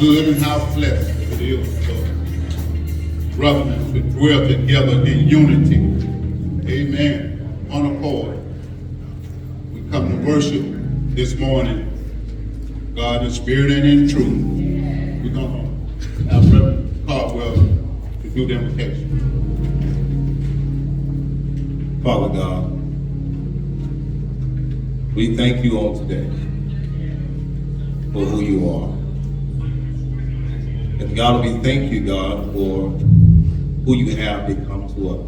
good and how blessed it is for brothers to dwell together in unity. Amen. On accord. We come to worship this morning, God in spirit and in truth. We're going to have Reverend Caldwell to do the invocation. Father God, we thank you on today for who you are. And God, we thank you, God, for who you have become to us.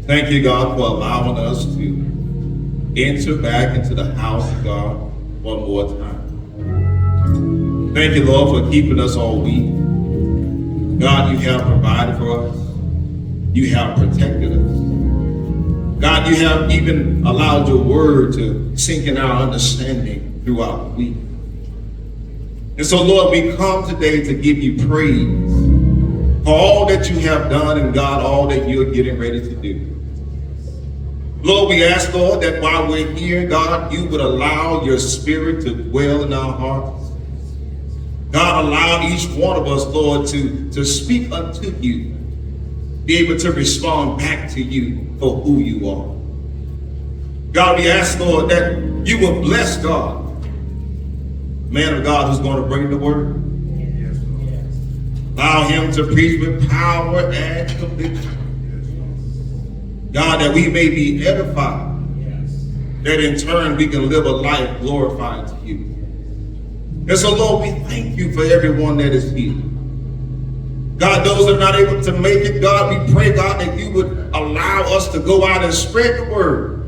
Thank you, God, for allowing us to enter back into the house of God one more time. Thank you, Lord, for keeping us all week. God, you have provided for us. You have protected us. God, you have even allowed your word to sink in our understanding throughout the week. And so, Lord, we come today to give you praise for all that you have done and, God, all that you're getting ready to do. Lord, we ask, Lord, that while we're here, God, you would allow your spirit to dwell in our hearts. God, allow each one of us, Lord, to speak unto you, be able to respond back to you for who you are. God, we ask, Lord, that you will bless God, man of God who's going to bring the word. Allow him to preach with power and conviction. God, that we may be edified, that in turn we can live a life glorifying to you. And so, Lord, we thank you for everyone that is here. God, those that are not able to make it, God, we pray, God, that you would allow us to go out and spread the word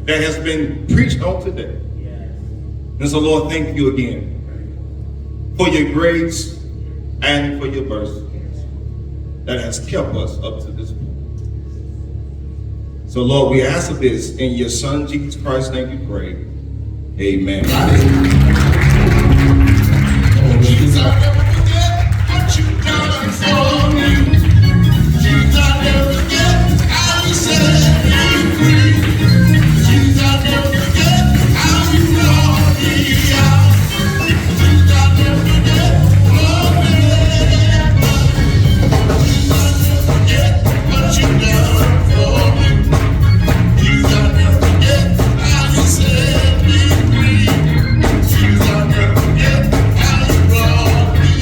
that has been preached on today. And so, Lord, thank you again for your grace and for your mercy that has kept us up to this point. So, Lord, we ask of this in your Son, Jesus Christ's name we pray. Amen. Jesus, I'll never forget what you've done for me. Jesus, I'll never forget how you set me free. Jesus, I'll never forget how you brought me out. Jesus, I'll never forget what you've done for me. Jesus, I'll never forget how you set me free. Jesus, I'll never forget how you brought me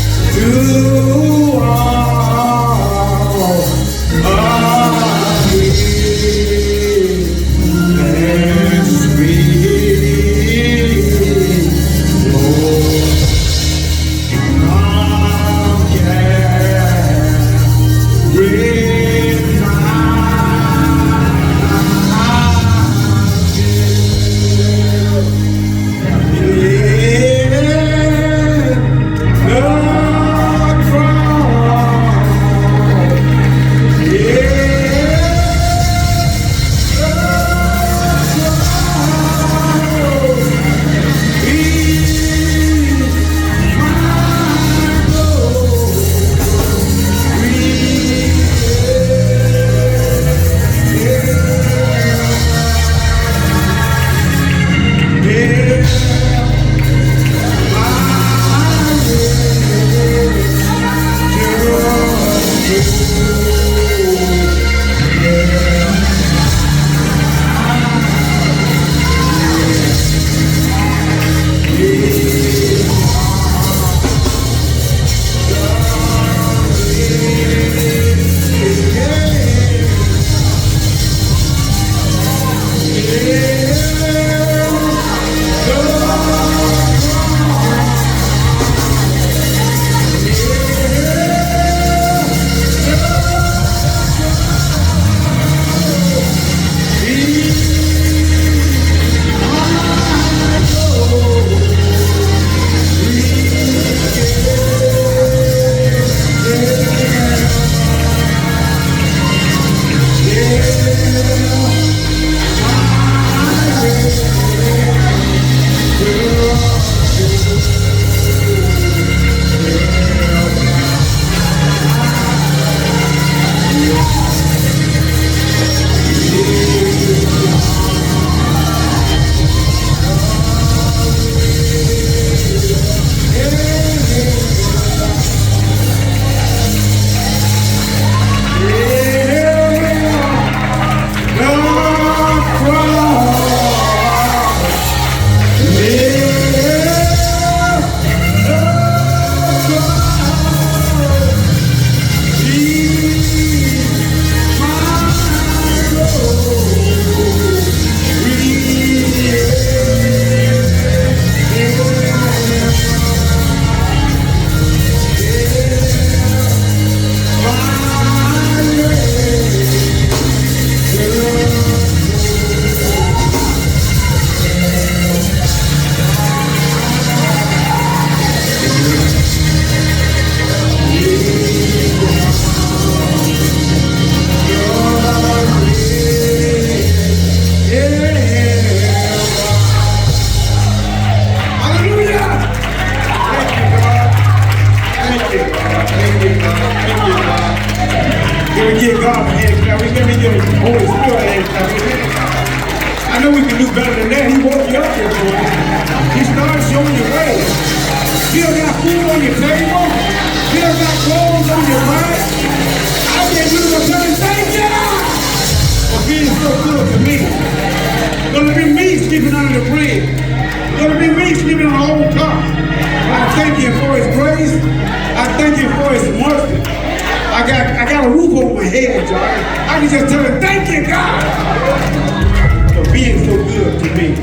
can do better than that. He woke you up this morning. He started showing you ways. Still got food on your table. Still got clothes on your back. I can't do no better. Thank you for being so good to me. Gonna be me sleeping under the bridge. Gonna be me sleeping on an old car. I thank you for his grace. I thank you for his mercy. I got a roof over my head, y'all. I can just tell him, thank you, God, for being so good to me.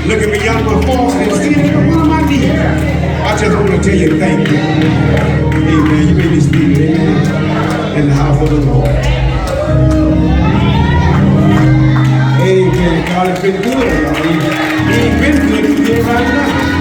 Looking beyond my faults and seeing every one of my needs. I just want to tell you thank you. Amen. You may be seated, amen, in the house of the Lord. Amen. God has been good, y'all. He ain't been good, he's good right now.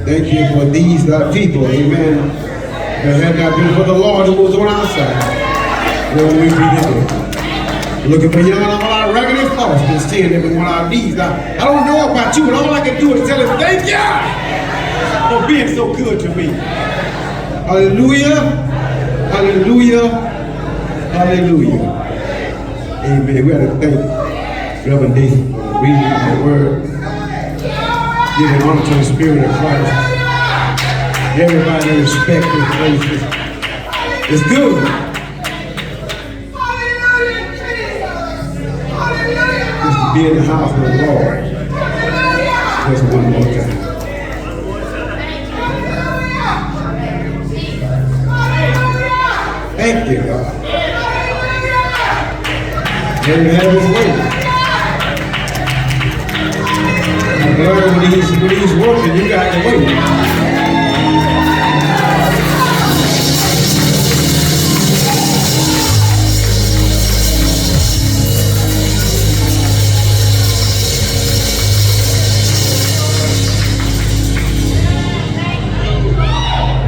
Thank you for these people, amen. If it had not been for the Lord who was on our side, where would we be today? Looking beyond all our raggedy faults and seeing every one of our needs. I don't know about you, but all I can do is tell him, thank you for being so good to me. Hallelujah, hallelujah, hallelujah. Amen. We have to thank Reverend Nathan for reading the word, giving honor to the Spirit of Christ. Everybody in respective places. It's good. Just to be in the house of the Lord. Just one more time. Thank you, God. Let him have his way. I learned when he's working, you got to wait.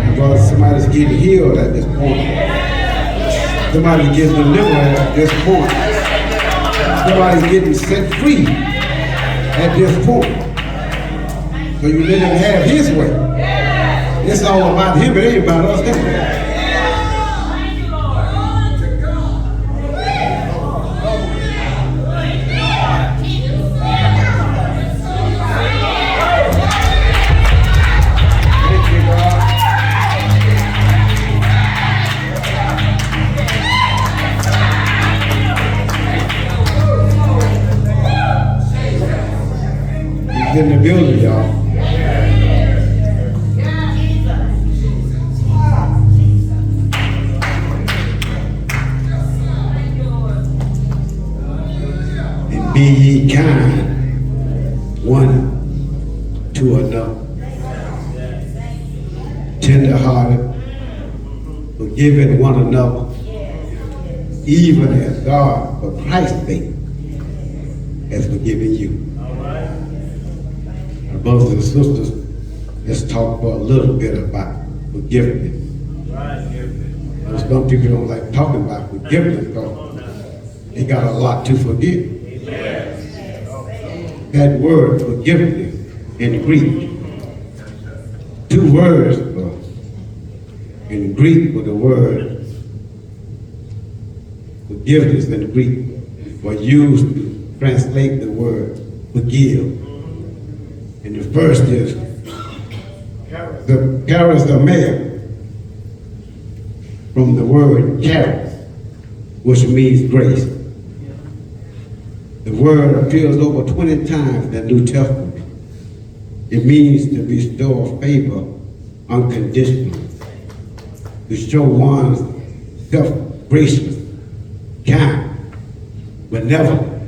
Because somebody's getting healed at this point. Somebody's getting delivered at this point. Somebody's getting set free at this point. So you let him have his way. It's all about him, it ain't about us anyway. He's in the building, y'all. Be ye kind one to another, tender-hearted, forgiving one another, even as God, for Christ's sake, has forgiven you. My brothers and sisters, let's talk for a little bit about forgiveness. Some people don't like talking about forgiveness because they got a lot to forgive. That word forgiveness in Greek, two words in Greek for the word forgiveness in Greek were used to translate the word forgive. And the first is the charis of male, from the word charis, which means grace. The word appears over 20 times in the New Testament. It means to bestow favor unconditionally, to show one's self-gracious, kind, benevolent,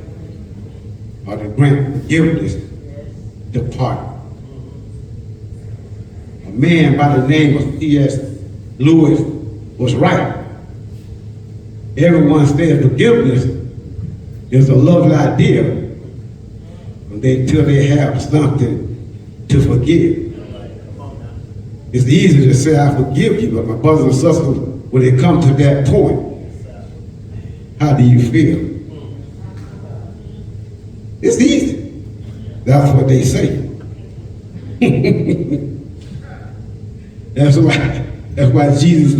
or to grant forgiveness to pardon. A man by the name of C.S. Lewis was right. Everyone says forgiveness is a lovely idea until they have something to forgive. It's easy to say, I forgive you, but my brothers and sisters, when it comes to that point, how do you feel? It's easy. That's what they say. That's why Jesus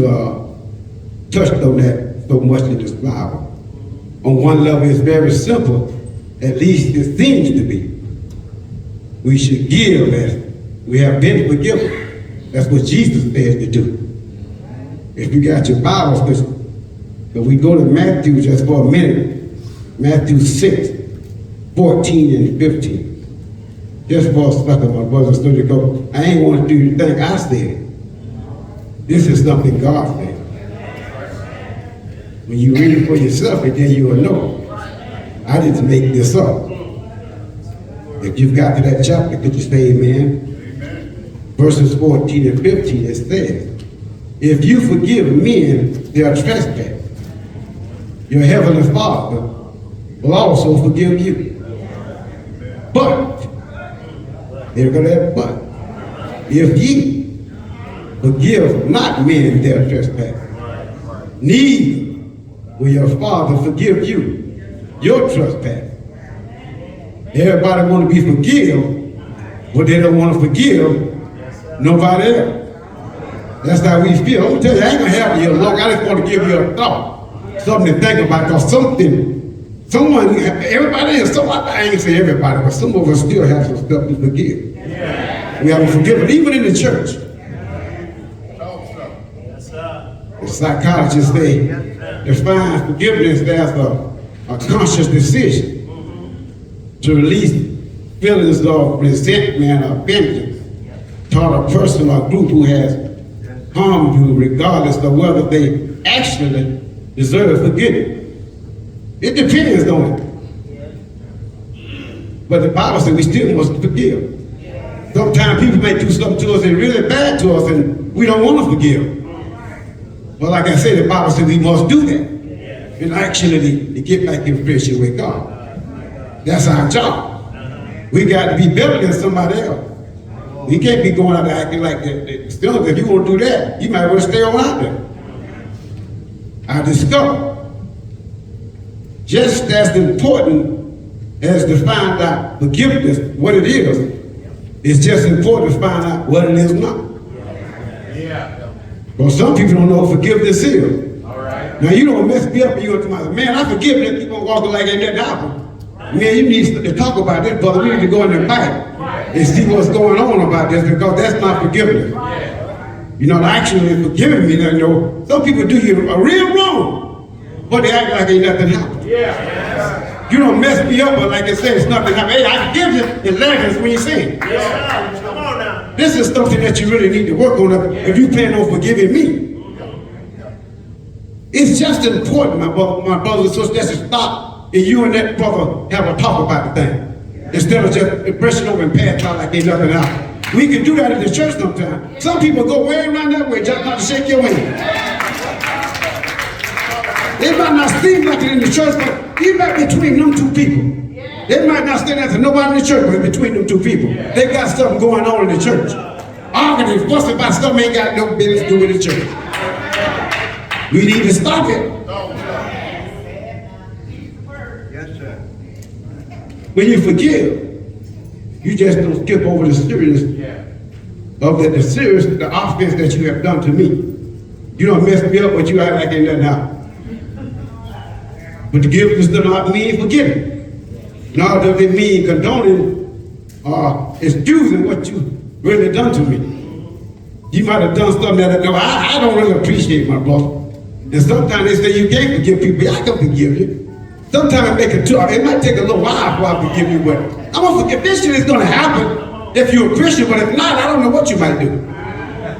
touched on that so much in this Bible. On one level, it's very simple, at least it seems to be. We should give as we have been forgiven. That's what Jesus said to do. If you got your Bibles, but we go to Matthew just for a minute, Matthew 6, 14 and 15. Just for a second, my brothers and sisters, go. I ain't want to do the thing I said. This is something God said. When you read it for yourself, and then you will know. I didn't make this up. If you've got to that chapter, could you say amen? Amen. Verses 14 and 15, it says, if you forgive men their trespass, your heavenly Father will also forgive you. But, there go that but, if ye forgive not men their trespass, neither will your Father forgive you your trespass. Everybody want to be forgiven, but they don't want to forgive nobody else. That's how we feel. I'm gonna tell you, I ain't gonna have you long. I just want to give you a thought, something to think about, because everybody is, I ain't say everybody, but some of us still have some stuff to forgive. We haven't forgiven, even in the church. The psychologists say, define forgiveness as a conscious decision to release feelings of resentment or vengeance toward a person or group who has harmed you, regardless of whether they actually deserve forgiveness. It depends on it. But the Bible says we still must forgive. Sometimes people may do something to us and really bad to us, and we don't want to forgive. Well, like I said, the Bible says we must do that. And actually, to get back in friendship with God. That's our job. We got to be better than somebody else. We can't be going out there acting like that. Still, if you want to do that, you might as well stay on out there. I discovered just as important as to find out forgiveness, what it is, it's just important to find out what it is not. Well, some people don't know what forgiveness is. Now, you don't mess me up and you're going to man, I forgive you, keep on walking like ain't that happened. Man, you need to talk about this, brother. We need to go in the Bible and see what's going on about this, because that's not forgiveness. You know, actually forgiving me, you know, some people do you a real wrong, but they act like ain't nothing happened. You don't mess me up, but like I said, it's nothing happened. Hey, I forgive you, it laughs when you sin. Come on now. This is something that you really need to work on if you plan on forgiving me. It's just important, my brothers and sisters, just to stop and you and that brother have a talk about the thing. Instead of just brushing over and pass by like ain't nothing else. We can do that in the church sometimes. Some people go way around that way, just not to shake your hand. They might not seem like it in the church, but even between them two people. They might not stand there to nobody in the church, but between them two people. They got something going on in the church. Arguing and fussing about stuff ain't got no business to do with the church. We need to stop it. When you forgive, you just don't skip over the seriousness of the offense that you have done to me. You don't mess me up, but you act like ain't nothing happened. But forgiveness does not mean forgiving. Now, does it mean condoning or excusing what you really done to me? You might have done something that I don't really appreciate, my brother. And sometimes they say you can't forgive people. I can forgive you. Sometimes it might take a little while before I forgive you, but I'm gonna forgive. This shit is gonna happen if you're a Christian, but if not, I don't know what you might do.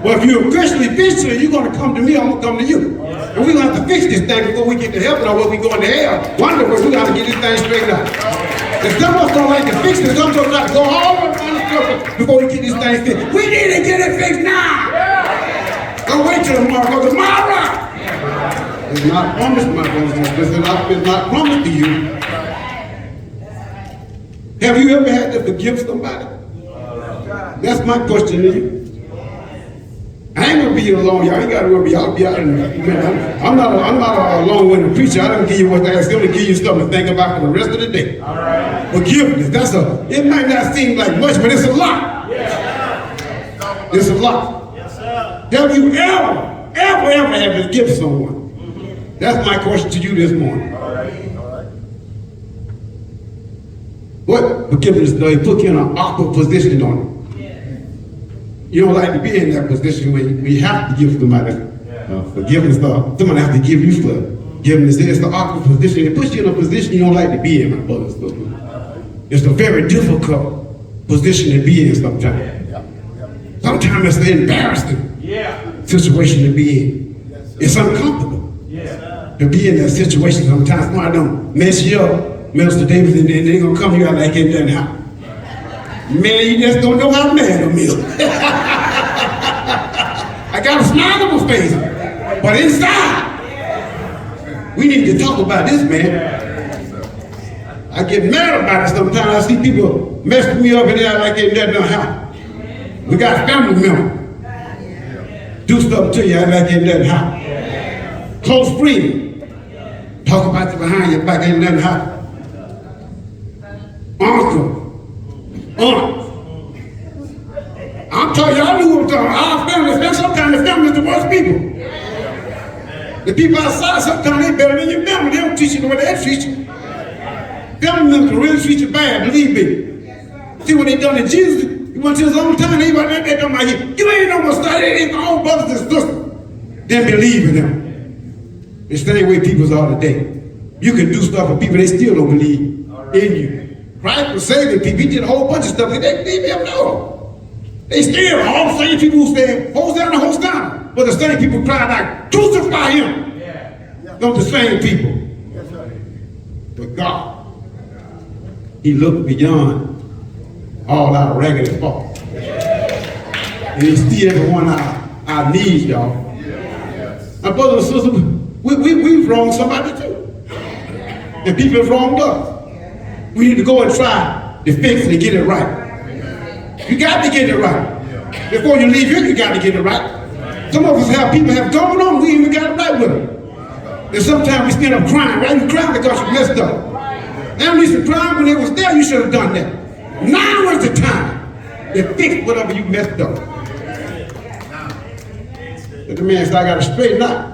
Well, if you're a Christian, eventually you're gonna come to me, I'm gonna come to you. And we're gonna have to fix this thing before we get to heaven or when we go into hell. Wonder where we gotta get this thing straightened out. If some of us don't like to fix it, some of us got to go all around the circle before we get this thing fixed. We need to get it fixed now. Don't wait till tomorrow, because tomorrow is not promised, my brothers and sisters. It's not promised to you. Have you ever had to forgive somebody? That's my question to you. I ain't gonna be here long, y'all. Ain't gotta worry. I'll be out in a minute. I'm not a long-winded preacher. I don't give you what I ask. I'm gonna give you something to think about for the rest of the day. All right. Forgiveness. It might not seem like much, but it's a lot. Yeah. It's a lot. Yes, sir. Have you ever had to forgive someone? Mm-hmm. That's my question to you this morning. All right. What forgiveness does? It puts you in an awkward position on it. You don't like to be in that position where you have to give somebody forgiveness. Somebody has to give you forgiveness. It's the awkward position. It puts you in a position you don't like to be in, my brothers and sisters. It's a very difficult position to be in sometimes. Sometimes it's an embarrassing situation to be in. It's uncomfortable to be in that situation sometimes. Somebody don't mess you up, Minister Davis, and then they're going to come here like it doesn't happen. Man, you just don't know how mad I'm is. I got a smile on my face, but inside, we need to talk about this, man. I get mad about it sometimes. I see people mess me up and they're like it doesn't happen. We got family members do something to you like it doesn't happen. Close friends talk about you behind your back, ain't nothing happen. Uncle. I'm telling you, I knew what I'm talking about. Our family, sometimes the family is the worst people. The people outside, sometimes they better than your family. They don't teach you the way they treat you. Family members can really treat you bad, believe me. See what they done to Jesus? He went to his own time, they done like you ain't no more study, they ain't my own brothers and sisters. Then believe in them. It's the same way people are today. You can do stuff for people, they still don't believe in you. Christ was saving people. He did a whole bunch of stuff. They didn't even know. They still, all the same people who said, Hosanna, Hosanna. But the same people cried out, crucify him. Those the same people. But God, he looked beyond all our raggedy faults. And he see every one of our needs, y'all. My brothers and sisters, we've wronged somebody too. And people have wronged us. We need to go and try to fix it and get it right. You got to get it right. Before you leave here, you got to get it right. Some of us people have gone on, we even got it right with them. And sometimes we stand up crying, right? You cry because you messed up. Now you should cry when it was there, you should have done that. Now is the time to fix whatever you messed up. But the man said, I got to straighten out.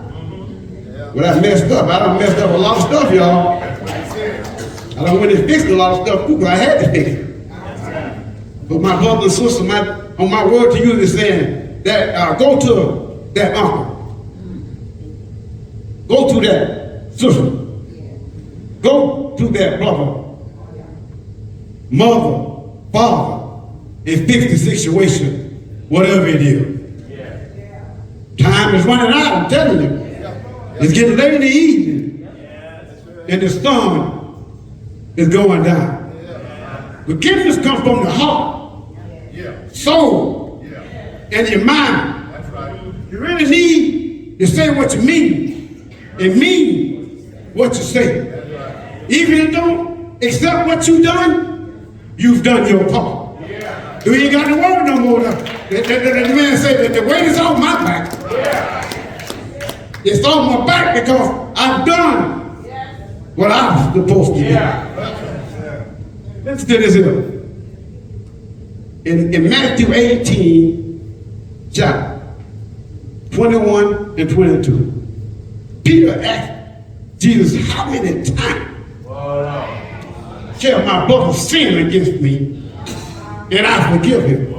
When I messed up, I done messed up a lot of stuff, y'all. I done went and fixed a lot of stuff too, because I had to fix it. But my brother and sister, on my word to you is saying that go to that uncle. Go to that sister. Go to that brother, mother, father, and fix the situation, whatever it is. Time is running out, I'm telling you. It's getting late in the evening, and the sun is going down. Forgiveness comes from the heart, soul, and your mind. You really need to say what you mean and mean what you say. Even if you don't accept what you've done your part. You ain't got to worry no more. The man said that the weight is off my back. It's on my back because I've done what I was supposed to do. Let's do this here. In Matthew 18, chapter 21 and 22, Peter asked Jesus how many times tell my brother sin against me, and I forgive him.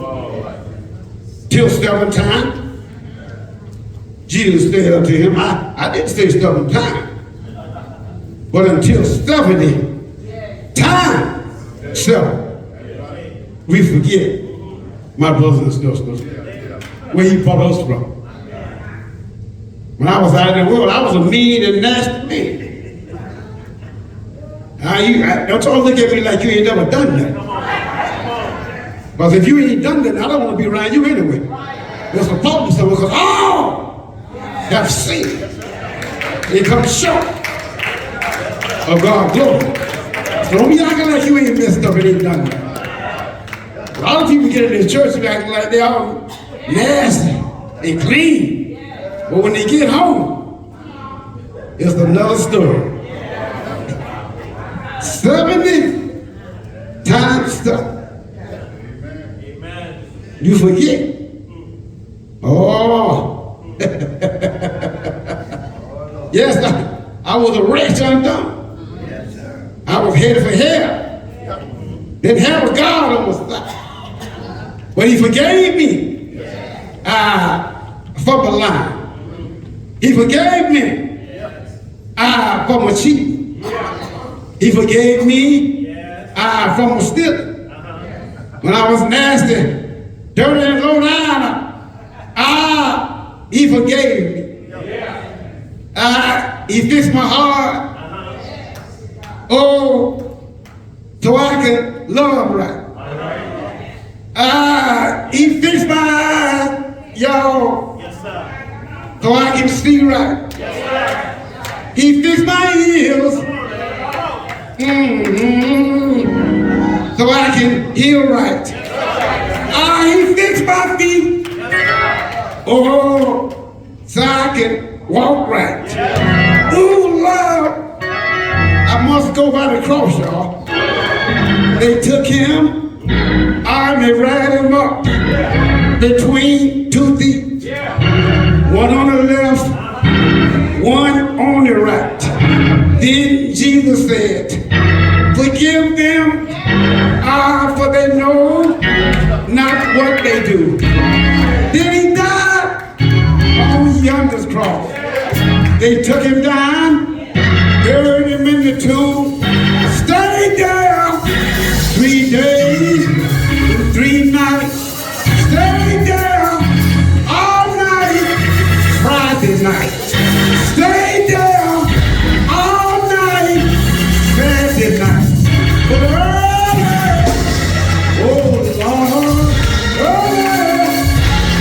Till 7 times. Jesus said unto him, I didn't say 7 times, but until 70 times 7, we forget, my brothers and sisters, where he brought us from. When I was out in the world, I was a mean and nasty man. Don't y'all look at me like you ain't never done that. Because if you ain't done that, I don't want to be around you anyway. There's a problem somewhere because all have sinned. They come short of God's glory. So don't be acting like you ain't messed up and ain't done that. A lot of people get in this church and acting like they all nasty and clean. But when they get home, it's another story. 70 times 7. You forget. Oh. Yes, I was a wretch undone. I was headed for hell. Didn't have a God on my side. But he forgave me for my lie. He forgave me for my cheating. He forgave me for my stealing. When I was nasty, dirty and low down, he forgave me. He fixed my heart. Oh, so I can love right. He fixed my eyes, y'all, so I can see right. He fixed my ears, so I can hear right. He fixed my feet, oh, so I can walk right. Ooh, Lord, I must go by the cross, y'all. They took him, they ran him up between 2 thieves. One on the left, one on the right. Then Jesus said, forgive them, for they know not what they do. Then he died on yonder's cross. They took him down, buried him in the tomb, stayed there 3 days and 3 nights. Stayed there all night, Friday night. Stayed there all night, Saturday night. But early, oh Lord,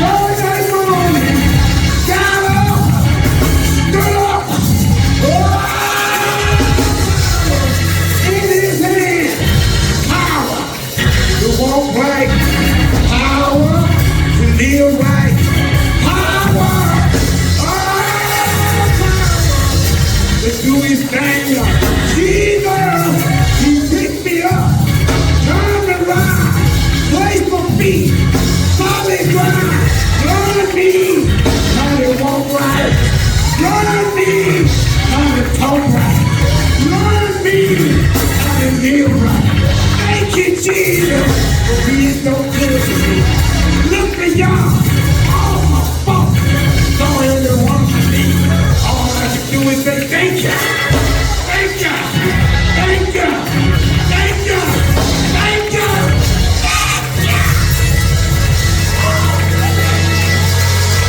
Thursday morning, got up, stood up, in his hand, power to walk right, power to live right, power, power to do his thing. Jesus, he picked me up, turned around, placed my feet, solid ground, learned me how to walk right, learned me how to talk right, learned me how to live right. Thank you, Jesus, for being so good to me. Look at y'all, all my fault, sorry everyone for me. All I can do is say thank you, thank you, thank you, thank you, thank you, thank you.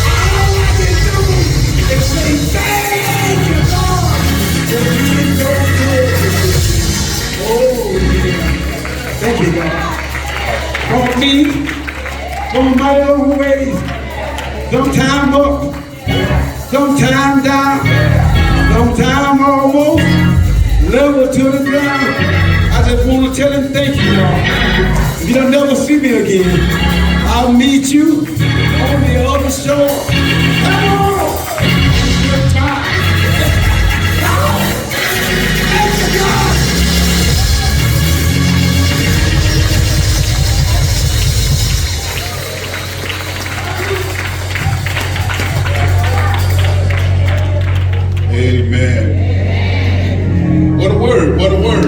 All I can do is say thank you, Lord, for being so good to me. Oh, yeah. Thank you, God. For me, from my own ways, sometime up, sometime down, sometime almost level to the ground. I just want to tell him thank you, y'all. If you don't never see me again, I'll meet you on the other shore. Come on! Goodbye. Thank you, God. Amen. What a word, what a word.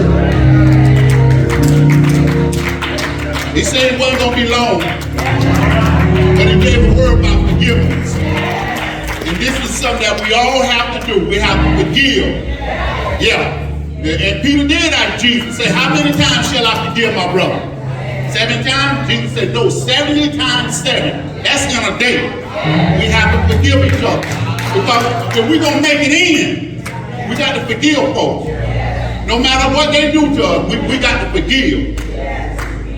forgiveness. And this is something that we all have to do. We have to forgive. Yeah. And Peter did ask Jesus, say, how many times shall I forgive my brother? 7 times? Jesus said, no, 70 times 7. That's in a day. We have to forgive each other. Because if we're going to make it in, we got to forgive folks. No matter what they do to us, we got to forgive.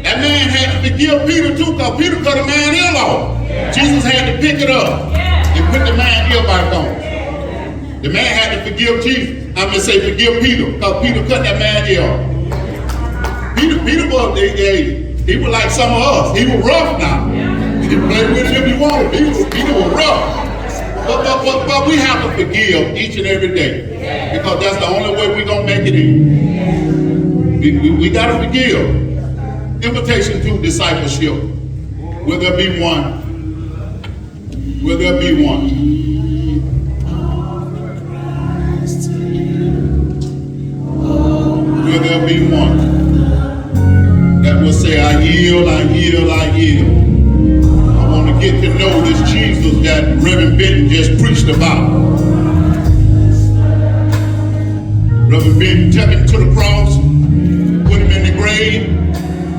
That man had to forgive Peter too, because Peter cut a man ill off. Jesus had to pick it up and put the man ill back on. The man had to forgive Jesus. I'm going to say forgive Peter, because Peter cut that man ill. Peter was, he was like some of us. He was rough now. You can play with him if you wanted. Peter was rough. But we have to forgive each and every day, because that's the only way we're going to make it in. We got to forgive. Invitation to discipleship. Will there be one? Will there be one? Will there be one that will say, I yield, I yield, I yield? I want to get to know this Jesus that Reverend Benton just preached about. Reverend Benton took him to the cross, put him in the grave,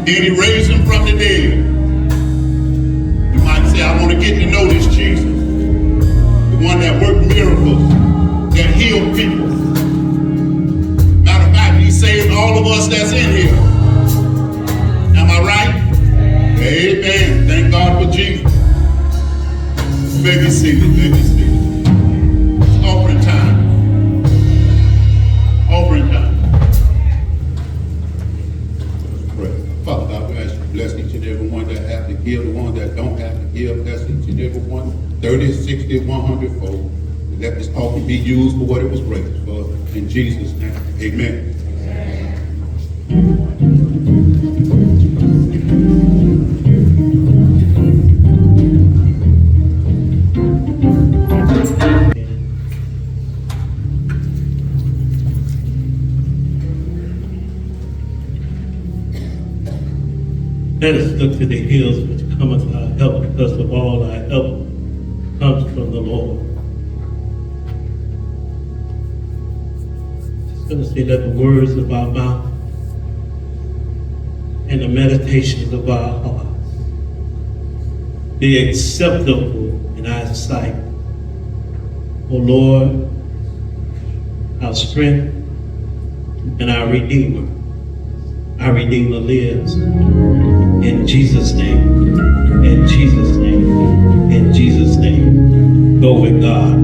then he raised him from the dead. You might say, I want to get to know this Jesus, the one that worked miracles, that healed people. Matter of fact, he saved all of us that's in here. Am I right? Amen. Thank God for Jesus. May be seated, may be seated. It's offering time. Offering time. Father God, we ask you to bless each and every one that have to give, the ones that don't have to give. Bless each and every one, 30, 60, 100 fold. Let this offering be used for what it was raised for. In Jesus' name, amen. Let us look to the hills which cometh our help, because of all our help comes from the Lord. Just going to say that the words of our mouth and the meditations of our hearts be acceptable in our sight. O Lord, our strength and our Redeemer. Our Redeemer lives. In Jesus' name, in Jesus' name, in Jesus' name. Go with God.